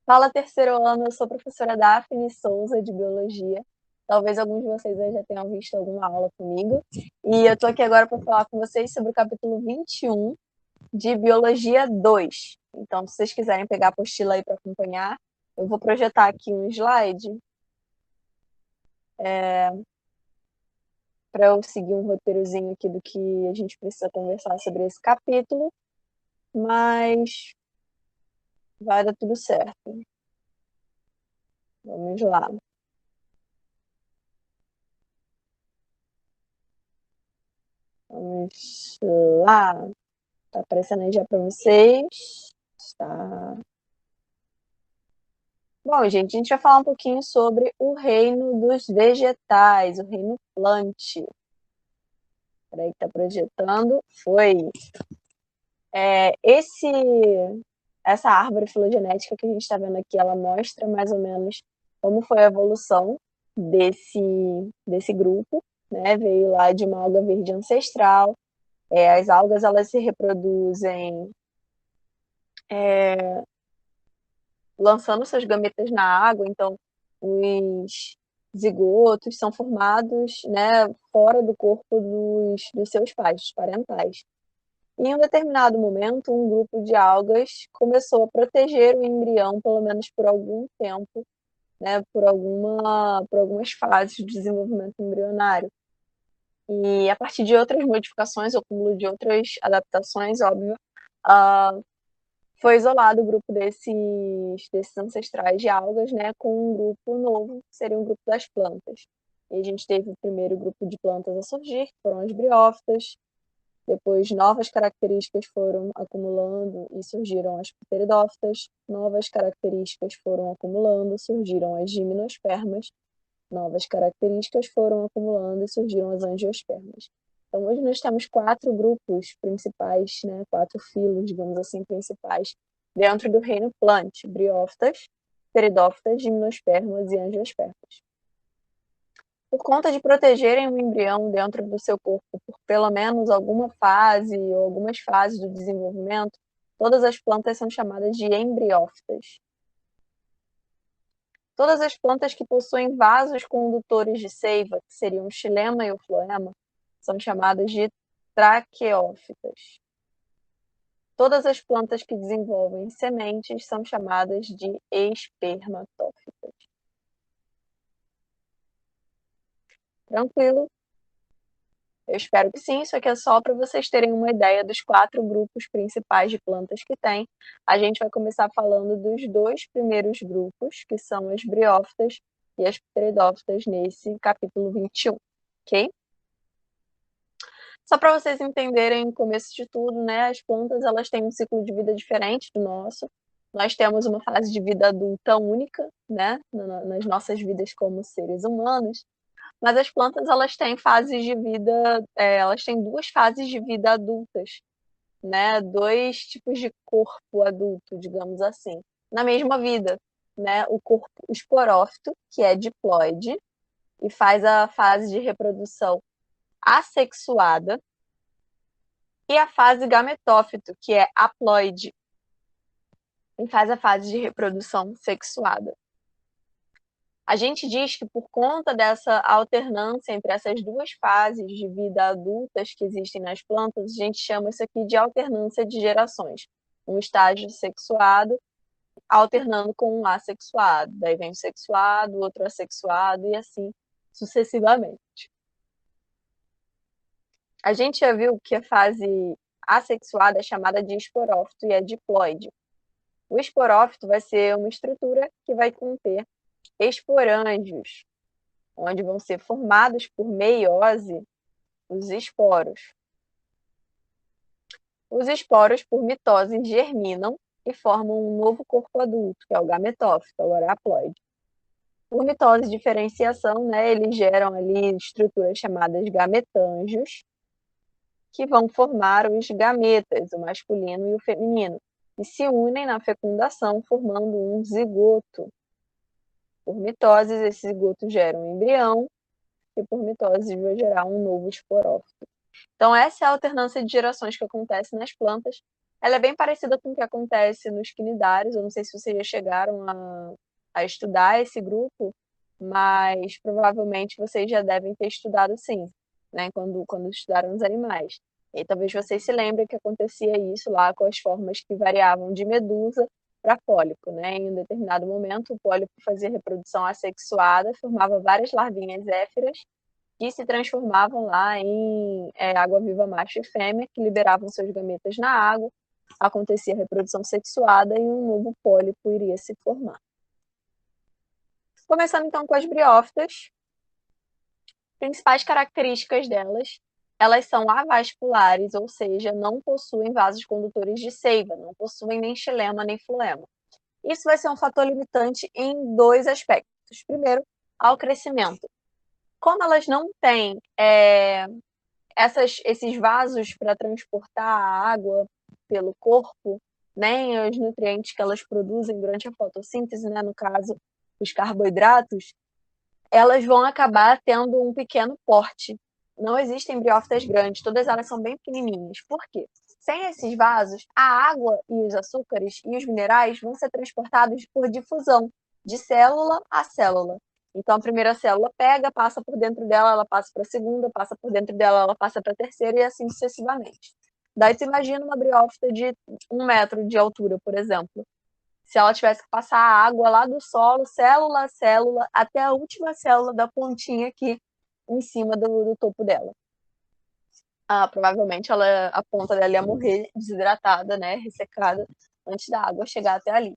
Fala, terceiro ano, eu sou a professora Daphne Souza, de Biologia. Talvez alguns de vocês já tenham visto alguma aula comigo. E eu estou aqui agora para falar com vocês sobre o capítulo 21 de Biologia 2. Então, se vocês quiserem pegar a apostila aí para acompanhar, eu vou projetar aqui um slide para eu seguir um roteirozinho aqui do que a gente precisa conversar sobre esse capítulo, mas vai dar tudo certo. Vamos lá. Vamos lá. Tá aparecendo aí já para vocês. Tá. Bom, gente, a gente vai falar um pouquinho sobre o reino dos vegetais, o reino plante. Peraí que tá projetando. Foi. Essa árvore filogenética que a gente está vendo aqui, ela mostra mais ou menos como foi a evolução desse grupo, né? Veio lá de uma alga verde ancestral. As algas, elas se reproduzem lançando seus gametas na água, então os zigotos são formados, né, fora do corpo dos seus pais, dos parentais. E em um determinado momento, um grupo de algas começou a proteger o embrião, pelo menos por algum tempo, né, por algumas fases do desenvolvimento embrionário. E a partir de outras modificações, ou acúmulo de outras adaptações, óbvio, foi isolado o grupo desses ancestrais de algas, né, com um grupo novo, que seria um grupo das plantas. E a gente teve o primeiro grupo de plantas a surgir, que foram as briófitas. Depois, novas características foram acumulando e surgiram as pteridófitas. Novas características foram acumulando, surgiram as gimnospermas. Novas características foram acumulando e surgiram as angiospermas. Então, hoje nós temos 4 grupos principais, né, 4 filos, digamos assim, principais, dentro do reino plant: briófitas, pteridófitas, gimnospermas e angiospermas. Por conta de protegerem o embrião dentro do seu corpo por pelo menos alguma fase ou algumas fases do desenvolvimento, todas as plantas são chamadas de embriófitas. Todas as plantas que possuem vasos condutores de seiva, que seriam o xilema e o floema, são chamadas de traqueófitas. Todas as plantas que desenvolvem sementes são chamadas de espermatófitas. Tranquilo? Eu espero que sim. Isso aqui é só para vocês terem uma ideia dos 4 grupos principais de plantas que tem. A gente vai começar falando dos 2 primeiros grupos, que são as briófitas e as pteridófitas, nesse capítulo 21, ok? Só para vocês entenderem o começo de tudo, né? As plantas, elas têm um ciclo de vida diferente do nosso. Nós temos uma fase de vida adulta única, né? Nas nossas vidas como seres humanos. Mas as plantas, elas têm fases de vida, elas têm 2 fases de vida adultas, né? 2 tipos de corpo adulto, digamos assim, na mesma vida, né? O corpo esporófito, que é diploide, e faz a fase de reprodução assexuada, e a fase gametófito, que é haploide, e faz a fase de reprodução sexuada. A gente diz que por conta dessa alternância entre essas 2 fases de vida adultas que existem nas plantas, a gente chama isso aqui de alternância de gerações. Um estágio sexuado alternando com um assexuado. Daí vem o sexuado, outro assexuado e assim sucessivamente. A gente já viu que a fase assexuada é chamada de esporófito e é diploide. O esporófito vai ser uma estrutura que vai conter esporângios, onde vão ser formados por meiose os esporos. Os esporos, por mitose, germinam e formam um novo corpo adulto, que é o gametófito, agora é haploide. Por mitose e diferenciação, né, eles geram ali estruturas chamadas gametângios, que vão formar os gametas, o masculino e o feminino, e se unem na fecundação, formando um zigoto. Por mitose, esse zigoto gera um embrião, e por mitose vai gerar um novo esporófito. Então, essa é a alternância de gerações que acontece nas plantas. Ela é bem parecida com o que acontece nos quinidários. Eu não sei se vocês já chegaram a estudar esse grupo, mas provavelmente vocês já devem ter estudado sim, né? Quando estudaram os animais. E talvez vocês se lembrem que acontecia isso lá com as formas que variavam de medusa para pólipo, né? Em um determinado momento, o pólipo fazia reprodução assexuada, formava várias larvinhas éfiras que se transformavam lá em água-viva macho e fêmea, que liberavam seus gametas na água, acontecia a reprodução sexuada e um novo pólipo iria se formar. Começando então com as briófitas, principais características delas, elas são avasculares, ou seja, não possuem vasos condutores de seiva, não possuem nem xilema nem floema. Isso vai ser um fator limitante em dois aspectos. Primeiro, ao crescimento. Como elas não têm esses vasos para transportar a água pelo corpo, nem os nutrientes que elas produzem durante a fotossíntese, né, no caso, os carboidratos, elas vão acabar tendo um pequeno porte. Não existem briófitas grandes, todas elas são bem pequenininhas. Por quê? Sem esses vasos, a água e os açúcares e os minerais vão ser transportados por difusão, de célula a célula. Então, a primeira célula pega, passa por dentro dela, ela passa para a segunda, passa por dentro dela, ela passa para a terceira e assim sucessivamente. Daí, tu imagina uma briófita de 1 metro de altura, por exemplo. Se ela tivesse que passar a água lá do solo, célula a célula, até a última célula da pontinha aqui em cima do topo dela. Provavelmente a ponta dela ia morrer desidratada, né, ressecada, antes da água chegar até ali.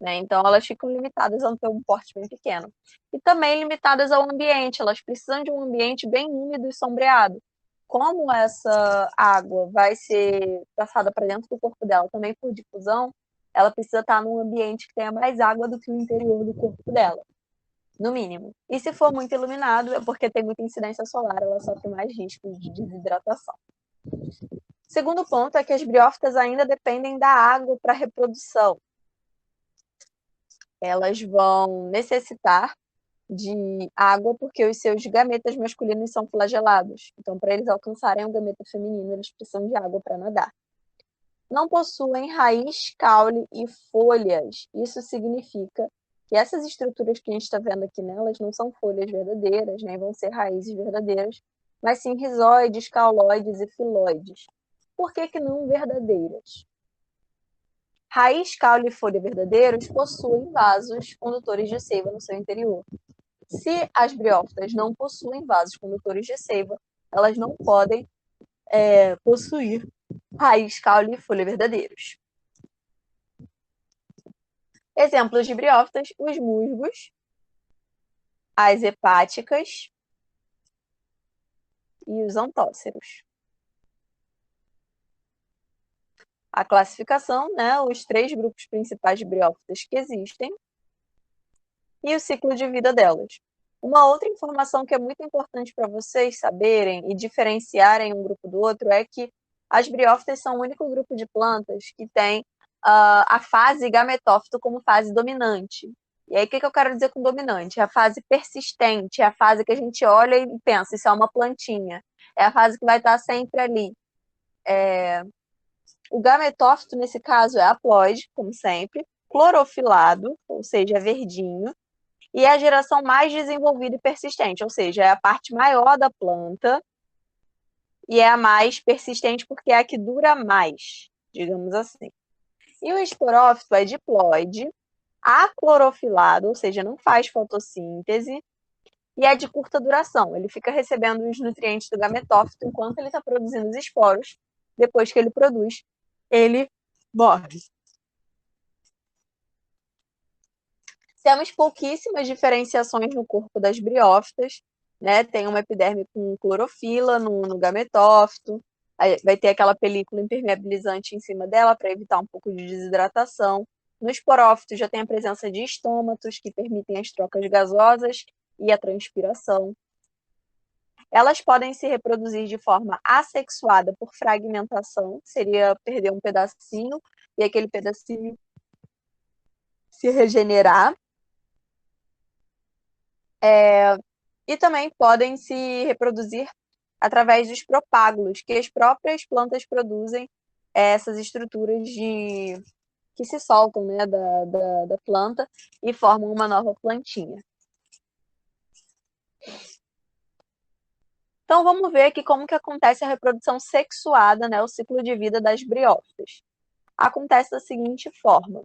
Né? Então, elas ficam limitadas a ter um porte bem pequeno. E também limitadas ao ambiente, elas precisam de um ambiente bem úmido e sombreado. Como essa água vai ser passada para dentro do corpo dela também por difusão, ela precisa estar num ambiente que tenha mais água do que o interior do corpo dela, no mínimo. E se for muito iluminado, é porque tem muita incidência solar, ela sofre mais riscos de desidratação. Segundo ponto é que as briófitas ainda dependem da água para reprodução. Elas vão necessitar de água porque os seus gametas masculinos são flagelados. Então, para eles alcançarem o gameta feminino, eles precisam de água para nadar. Não possuem raiz, caule e folhas. Isso significa que essas estruturas que a gente está vendo aqui nelas não são folhas verdadeiras, nem vão ser raízes verdadeiras, mas sim rizóides, cauloides e filóides. Por que não verdadeiras? Raiz, caule e folha verdadeiros possuem vasos condutores de seiva no seu interior. Se as briófitas não possuem vasos condutores de seiva, elas não podem possuir raiz, caule e folha verdadeiros. Exemplos de briófitas: os musgos, as hepáticas e os antóceros. A classificação, né, os 3 grupos principais de briófitas que existem e o ciclo de vida delas. Uma outra informação que é muito importante para vocês saberem e diferenciarem um grupo do outro é que as briófitas são o único grupo de plantas que tem a fase gametófito como fase dominante. E aí, o que eu quero dizer com dominante? É a fase persistente, é a fase que a gente olha e pensa, isso é uma plantinha. É a fase que vai estar sempre ali. O gametófito, nesse caso, é haploide, como sempre, clorofilado, ou seja, verdinho, e é a geração mais desenvolvida e persistente, ou seja, é a parte maior da planta e é a mais persistente porque é a que dura mais, digamos assim. E o esporófito é diploide, aclorofilado, ou seja, não faz fotossíntese, e é de curta duração. Ele fica recebendo os nutrientes do gametófito enquanto ele está produzindo os esporos. Depois que ele produz, ele morre. Temos pouquíssimas diferenciações no corpo das briófitas, né? Tem uma epiderme com clorofila no gametófito, vai ter aquela película impermeabilizante em cima dela para evitar um pouco de desidratação. No esporófito já tem a presença de estômatos que permitem as trocas gasosas e a transpiração. Elas podem se reproduzir de forma assexuada por fragmentação, seria perder um pedacinho e aquele pedacinho se regenerar. E também podem se reproduzir através dos propágulos, que as próprias plantas produzem essas estruturas que se soltam, né, da planta e formam uma nova plantinha. Então, vamos ver aqui como que acontece a reprodução sexuada, né, o ciclo de vida das briófitas. Acontece da seguinte forma.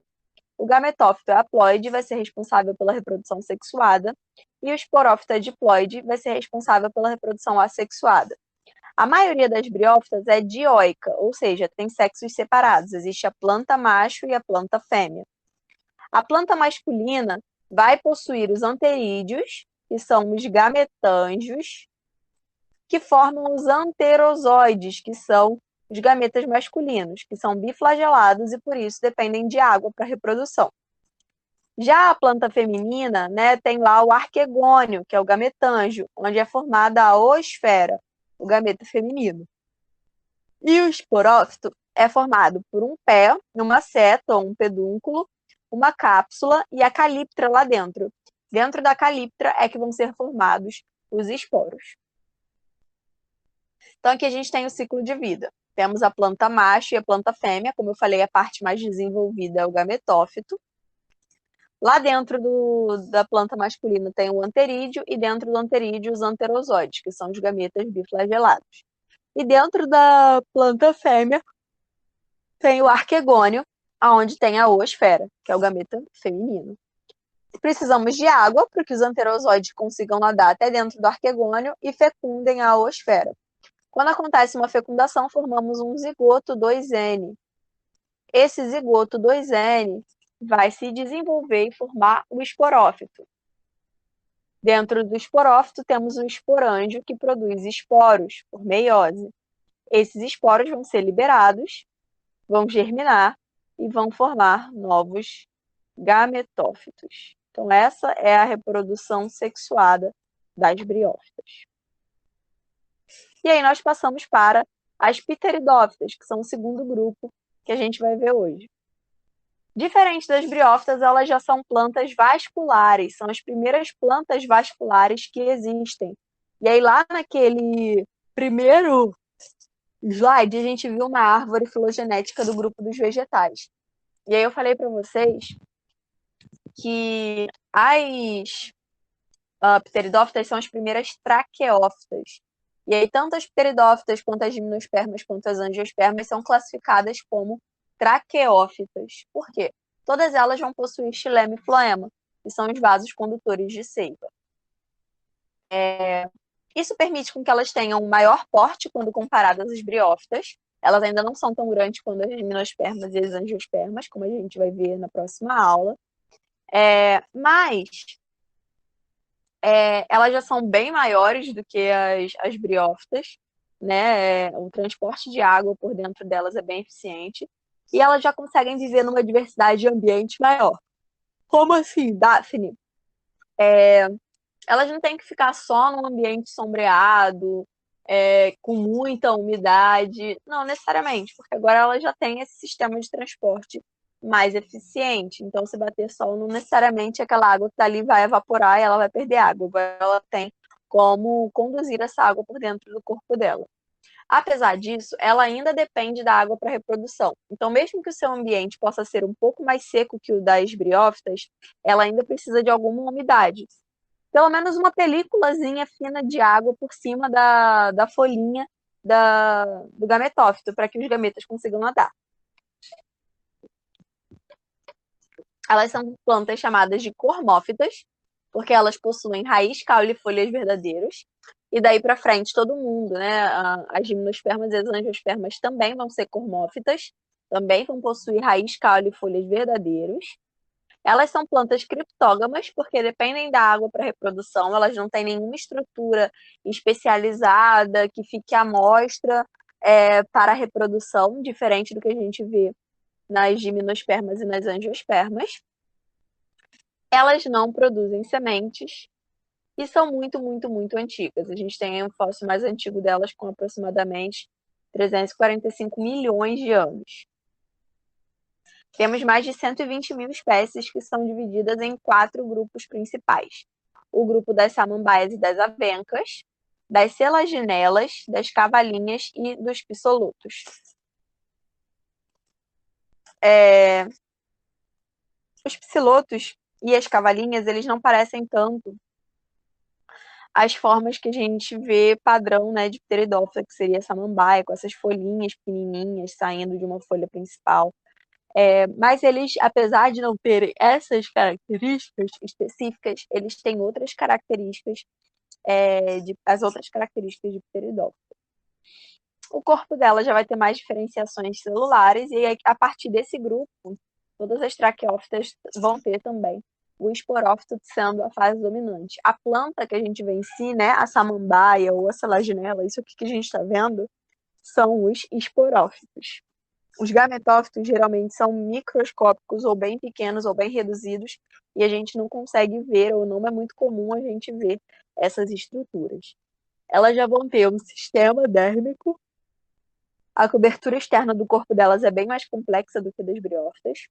O gametófito haploide vai ser responsável pela reprodução sexuada e o esporófito diploide vai ser responsável pela reprodução assexuada. A maioria das briófitas é dioica, ou seja, tem sexos separados. Existe a planta macho e a planta fêmea. A planta masculina vai possuir os anterídeos, que são os gametângios, que formam os anterozoides, que são os gametas masculinos, que são biflagelados e por isso dependem de água para reprodução. Já a planta feminina, né, tem lá o arquegônio, que é o gametângio, onde é formada a oosfera, o gameta feminino. E o esporófito é formado por um pé, uma seta ou um pedúnculo, uma cápsula e a calíptra lá dentro. Dentro da calíptra é que vão ser formados os esporos. Então, aqui a gente tem o ciclo de vida. Temos a planta macho e a planta fêmea, como eu falei, a parte mais desenvolvida é o gametófito. Lá dentro da planta masculina tem o anterídeo e dentro do anterídeo os anterozoides, que são os gametas biflagelados. E dentro da planta fêmea tem o arquegônio, onde tem a oosfera, que é o gameta feminino. Precisamos de água para que os anterozoides consigam nadar até dentro do arquegônio e fecundem a oosfera. Quando acontece uma fecundação, formamos um zigoto 2N. Esse zigoto 2N vai se desenvolver e formar o esporófito. Dentro do esporófito temos o esporângio, que produz esporos por meiose. Esses esporos vão ser liberados, vão germinar e vão formar novos gametófitos. Então, essa é a reprodução sexuada das briófitas. E aí nós passamos para as pteridófitas, que são o segundo grupo que a gente vai ver hoje. Diferente das briófitas, elas já são plantas vasculares, são as primeiras plantas vasculares que existem. E aí lá naquele primeiro slide, a gente viu uma árvore filogenética do grupo dos vegetais. E aí eu falei para vocês que as pteridófitas são as primeiras traqueófitas. E aí tanto as pteridófitas quanto as gimnospermas quanto as angiospermas são classificadas como traqueófitas. Por quê? Todas elas vão possuir xilema e floema, que são os vasos condutores de seiva. Isso permite com que elas tenham um maior porte quando comparadas às briófitas. Elas ainda não são tão grandes quanto as gimnospermas e as angiospermas, como a gente vai ver na próxima aula. Mas elas já são bem maiores do que as briófitas, né? O transporte de água por dentro delas é bem eficiente. E elas já conseguem viver numa diversidade de ambiente maior. Como assim, Daphne? Elas não têm que ficar só num ambiente sombreado, com muita umidade. Não necessariamente, porque agora elas já têm esse sistema de transporte mais eficiente. Então, se bater sol, não necessariamente aquela água que está ali vai evaporar e ela vai perder água. Agora ela tem como conduzir essa água por dentro do corpo dela. Apesar disso, ela ainda depende da água para reprodução. Então, mesmo que o seu ambiente possa ser um pouco mais seco que o das briófitas, ela ainda precisa de alguma umidade. Pelo menos uma películazinha fina de água por cima da folhinha do gametófito, para que os gametas consigam nadar. Elas são plantas chamadas de cormófitas, porque elas possuem raiz, caule e folhas verdadeiros. E daí para frente, todo mundo, né? As gimnospermas e as angiospermas também vão ser cormófitas, também vão possuir raiz, caule e folhas verdadeiros. Elas são plantas criptógamas, porque dependem da água para reprodução, elas não têm nenhuma estrutura especializada que fique à mostra para a reprodução, diferente do que a gente vê nas gimnospermas e nas angiospermas. Elas não produzem sementes e são muito, muito, muito antigas. A gente tem um fóssil mais antigo delas com aproximadamente 345 milhões de anos. Temos mais de 120 mil espécies que são divididas em 4 grupos principais. O grupo das samambaias e das avencas, das selaginelas, das cavalinhas e dos pissolutos. Os psilotos e as cavalinhas, eles não parecem tanto as formas que a gente vê padrão, né, de pteridófila, que seria a samambaia, com essas folhinhas pequenininhas saindo de uma folha principal. Mas eles, apesar de não terem essas características específicas, eles têm outras características, as outras características de pteridófila. O corpo dela já vai ter mais diferenciações celulares, e a partir desse grupo, todas as traqueófitas vão ter também o esporófito sendo a fase dominante. A planta que a gente vê em si, né, a samambaia ou a selaginela, isso aqui que a gente está vendo, são os esporófitos. Os gametófitos geralmente são microscópicos ou bem pequenos ou bem reduzidos, e a gente não consegue ver, ou não é muito comum a gente ver essas estruturas. Elas já vão ter um sistema dérmico. A cobertura externa do corpo delas é bem mais complexa do que das briófitas.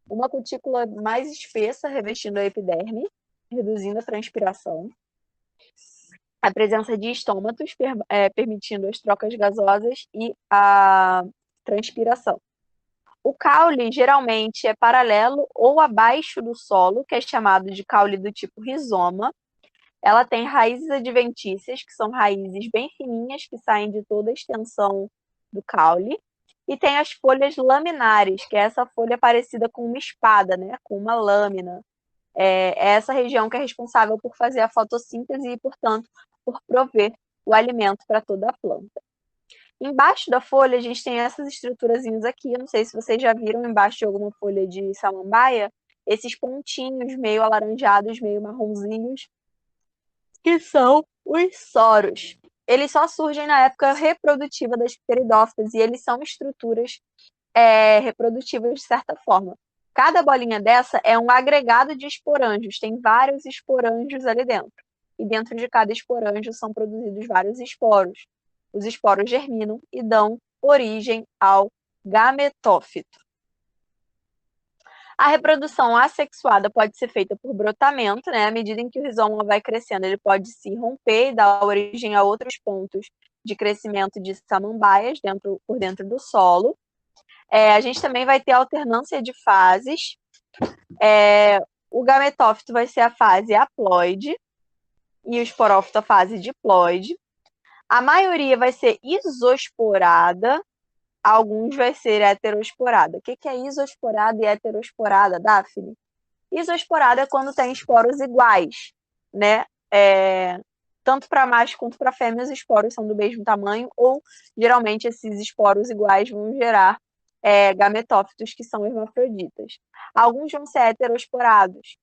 Uma cutícula mais espessa revestindo a epiderme, reduzindo a transpiração. A presença de estômatos, permitindo as trocas gasosas e a transpiração. O caule geralmente é paralelo ou abaixo do solo, que é chamado de caule do tipo rizoma. Ela tem raízes adventícias, que são raízes bem fininhas que saem de toda a extensão do caule. E tem as folhas laminares, que é essa folha parecida com uma espada, né? Com uma lâmina. É essa região que é responsável por fazer a fotossíntese e, portanto, por prover o alimento para toda a planta. Embaixo da folha, a gente tem essas estruturazinhas aqui. Eu não sei se vocês já viram embaixo de alguma folha de samambaia, esses pontinhos meio alaranjados, meio marronzinhos, que são os soros. Eles só surgem na época reprodutiva das pteridófitas e eles são estruturas reprodutivas de certa forma. Cada bolinha dessa é um agregado de esporângios, tem vários esporângios ali dentro. E dentro de cada esporângio são produzidos vários esporos. Os esporos germinam e dão origem ao gametófito. A reprodução assexuada pode ser feita por brotamento, né? À medida em que o rizoma vai crescendo, ele pode se romper e dar origem a outros pontos de crescimento de samambaias por dentro do solo. A gente também vai ter alternância de fases. O gametófito vai ser a fase haploide e o esporófito a fase diploide. A maioria vai ser isosporada, alguns vai ser heterosporada. O que é isosporada e heterosporada, Daphne? Isosporada é quando tem esporos iguais, né? Tanto para macho quanto para fêmea, os esporos são do mesmo tamanho, ou geralmente esses esporos iguais vão gerar gametófitos que são hermafroditas. Alguns vão ser heterosporados.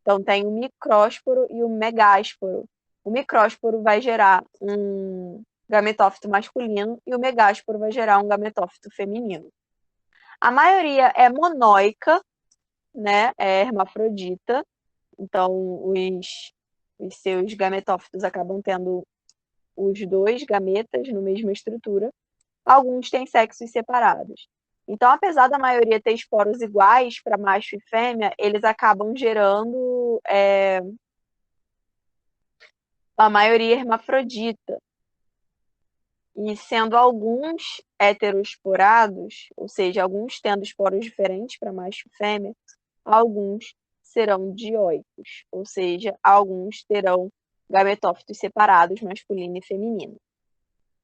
Então, tem o micrósporo e o megásporo. O micrósporo vai gerar um gametófito masculino e o megásporo vai gerar um gametófito feminino. A maioria é monóica, né? É hermafrodita. Então, os seus gametófitos acabam tendo os dois gametas na mesma estrutura. Alguns têm sexos separados. Então, apesar da maioria ter esporos iguais para macho e fêmea, eles acabam gerando a maioria hermafrodita. E sendo alguns heteroesporados, ou seja, alguns tendo esporos diferentes para macho e fêmea, alguns serão dioicos, ou seja, alguns terão gametófitos separados, masculino e feminino.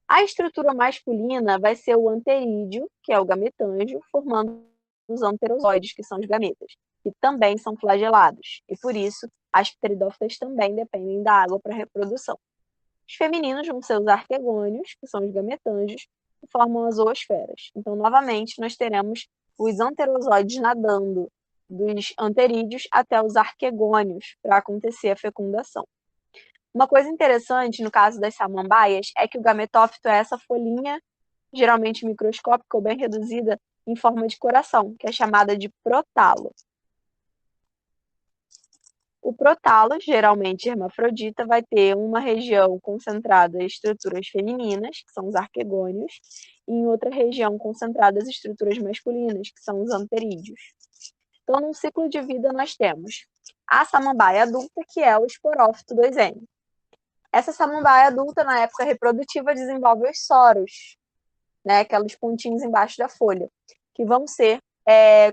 A estrutura masculina vai ser o anterídeo, que é o gametângio, formando os anterozoides, que são os gametas, que também são flagelados, e por isso as pteridófitas também dependem da água para a reprodução. Os femininos vão ser os arquegônios, que são os gametângios, que formam as zoosferas. Então, novamente, nós teremos os anterozoides nadando dos anterídeos até os arquegônios para acontecer a fecundação. Uma coisa interessante no caso das samambaias é que o gametófito é essa folhinha, geralmente microscópica ou bem reduzida, em forma de coração, que é chamada de protalo. O protalo, geralmente hermafrodita, vai ter uma região concentrada em estruturas femininas, que são os arquegônios, e em outra região concentrada as estruturas masculinas, que são os anterídeos. Então, num ciclo de vida, nós temos a samambaia adulta, que é o esporófito 2N. Essa samambaia adulta, na época reprodutiva, desenvolve os soros, né, aqueles pontinhos embaixo da folha, que vão ser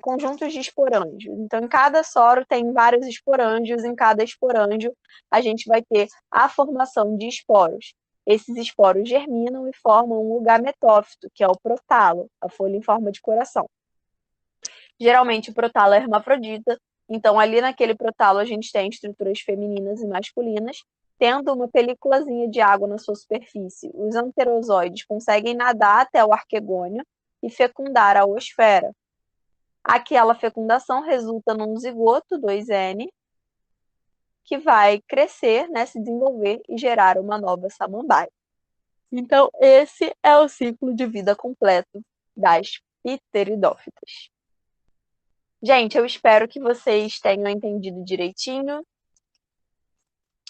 conjuntos de esporângios. Então, em cada soro tem vários esporângios, em cada esporândio a gente vai ter a formação de esporos. Esses esporos germinam e formam um gametófito, que é o protalo, a folha em forma de coração. Geralmente o protalo é hermafrodita, então ali naquele protalo a gente tem estruturas femininas e masculinas, tendo uma películazinha de água na sua superfície. Os anterozoides conseguem nadar até o arquegônio e fecundar a oosfera. Aquela fecundação resulta num zigoto 2N, que vai crescer, né, se desenvolver e gerar uma nova samambaia. Então, esse é o ciclo de vida completo das pteridófitas. Gente, eu espero que vocês tenham entendido direitinho.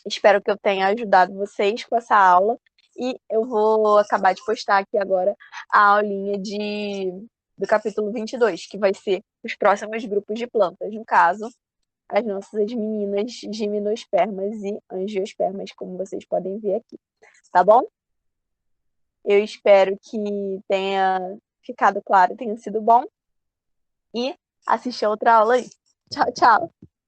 Espero que eu tenha ajudado vocês com essa aula. E eu vou acabar de postar aqui agora a aulinha do capítulo 22, que vai ser os próximos grupos de plantas. No caso, as nossas meninas gimnospermas e angiospermas, como vocês podem ver aqui. Tá bom? Eu espero que tenha ficado claro, tenha sido bom. E assistir a outra aula aí. Tchau, tchau!